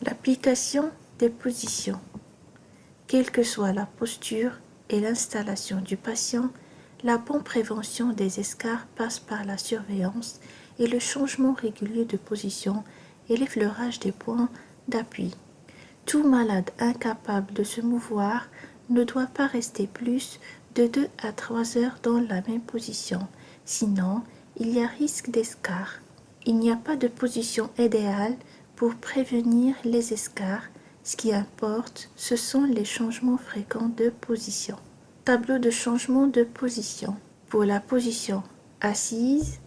L'application des positions. Quelle que soit la posture et l'installation du patient, la bonne prévention des escarres passe par la surveillance et le changement régulier de position et l'effleurage des points d'appui. Tout malade incapable de se mouvoir ne doit pas rester plus de 2 à 3 heures dans la même position, sinon il y a risque d'escarre. Il n'y a pas de position idéale pour prévenir les escarres. Ce qui importe, ce sont les changements fréquents de position. Tableau de changement de position. Pour la position assise,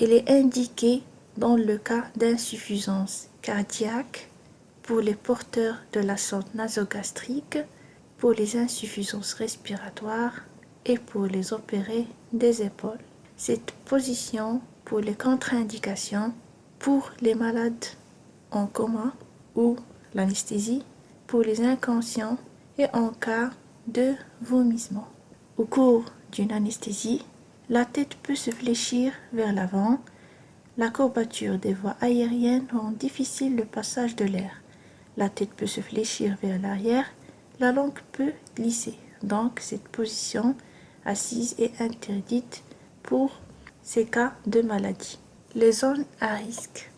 il est indiqué dans le cas d'insuffisance cardiaque, pour les porteurs de la sonde nasogastrique, pour les insuffisances respiratoires et pour les opérés des épaules. Cette position pour les contre-indications, pour les malades en coma ou l'anesthésie, pour les inconscients et en cas de vomissement. Au cours d'une anesthésie, la tête peut se fléchir vers l'avant. La courbature des voies aériennes rend difficile le passage de l'air. La tête peut se fléchir vers l'arrière, la langue peut glisser. Donc, cette position assise est interdite pour ces cas de maladie. Les zones à risque.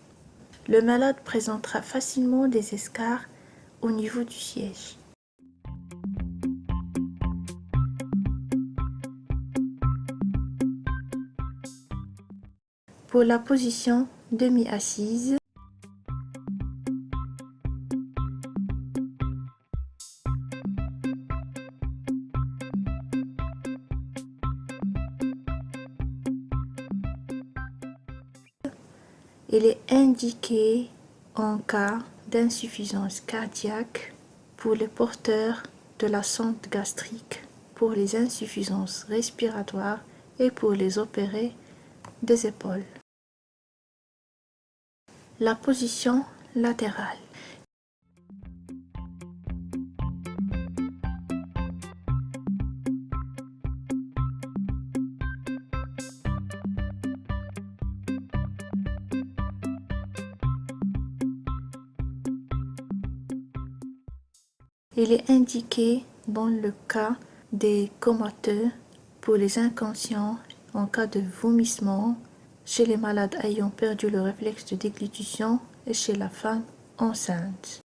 Le malade présentera facilement des escarres au niveau du siège. Pour la position demi-assise, il est indiqué en cas d'insuffisance cardiaque pour les porteurs de la sonde gastrique, pour les insuffisances respiratoires et pour les opérés des épaules. La position latérale. Il est indiqué dans le cas des comateux, pour les inconscients, en cas de vomissement, chez les malades ayant perdu le réflexe de déglutition et chez la femme enceinte.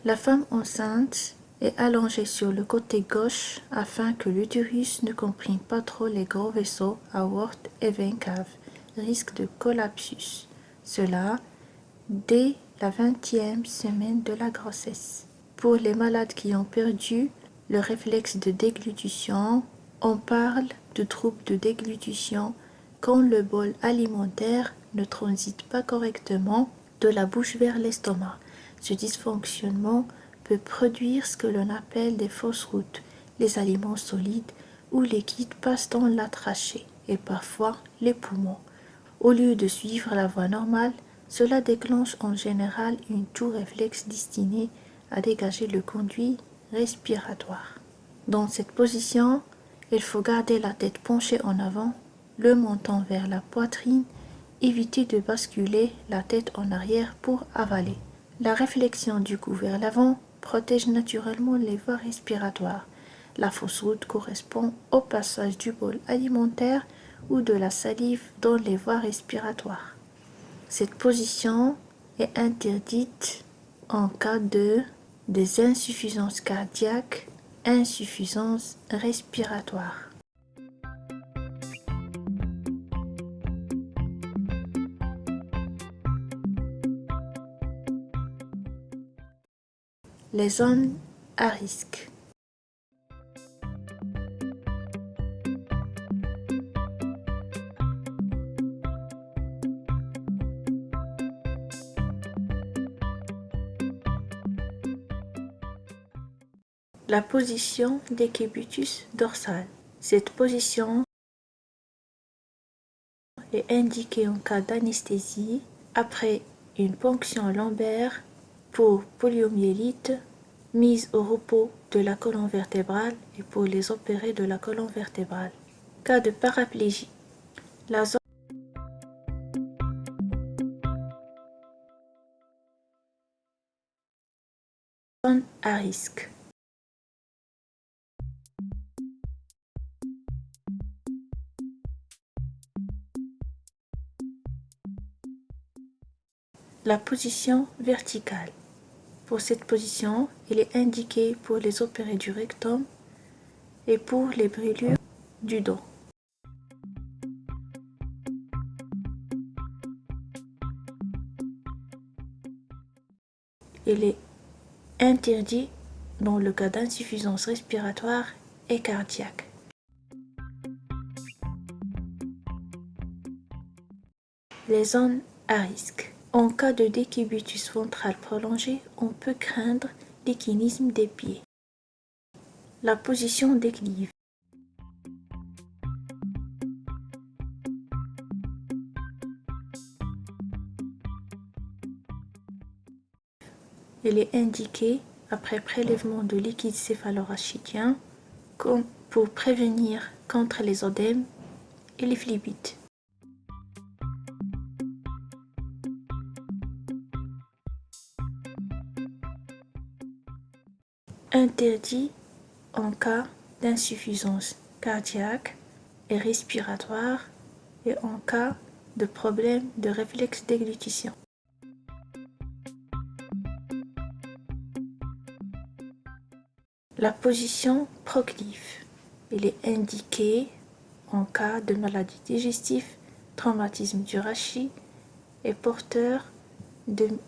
La femme enceinte est allongée sur le côté gauche afin que l'utérus ne comprime pas trop les gros vaisseaux aorte et veine cave, risque de collapsus. Cela dès la 20e semaine de la grossesse. Pour les malades qui ont perdu le réflexe de déglutition, on parle de troubles de déglutition quand le bol alimentaire ne transite pas correctement de la bouche vers l'estomac. Ce dysfonctionnement peut produire ce que l'on appelle des fausses routes. Les aliments solides ou liquides passent dans la trachée et parfois les poumons. Au lieu de suivre la voie normale, cela déclenche en général une toux réflexe destinée à dégager le conduit respiratoire. Dans cette position, il faut garder la tête penchée en avant, le menton vers la poitrine, éviter de basculer la tête en arrière pour avaler. La réflexion du cou vers l'avant protège naturellement les voies respiratoires. La fausse route correspond au passage du bol alimentaire ou de la salive dans les voies respiratoires. Cette position est interdite en cas des insuffisances cardiaques, insuffisances respiratoires. Les zones à risque. La position décubitus dorsal. Cette position est indiquée en cas d'anesthésie après une ponction lombaire pour poliomyélite, mise au repos de la colonne vertébrale et pour les opérés de la colonne vertébrale. Cas de paraplégie. La zone à risque. La position verticale. Pour cette position, il est indiqué pour les opérés du rectum et pour les brûlures du dos. Il est interdit dans le cas d'insuffisance respiratoire et cardiaque. Les zones à risque. En cas de décubitus ventral prolongé, on peut craindre l'échinisme des pieds. La position déclive. Il est indiqué après prélèvement de liquide céphalorachidien pour prévenir contre les œdèmes et les phlébites. Interdit en cas d'insuffisance cardiaque et respiratoire et en cas de problème de réflexe déglutition. La position proclive. Il est indiqué en cas de maladie digestive, traumatisme du rachis et porteur d'une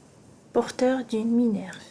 minerve.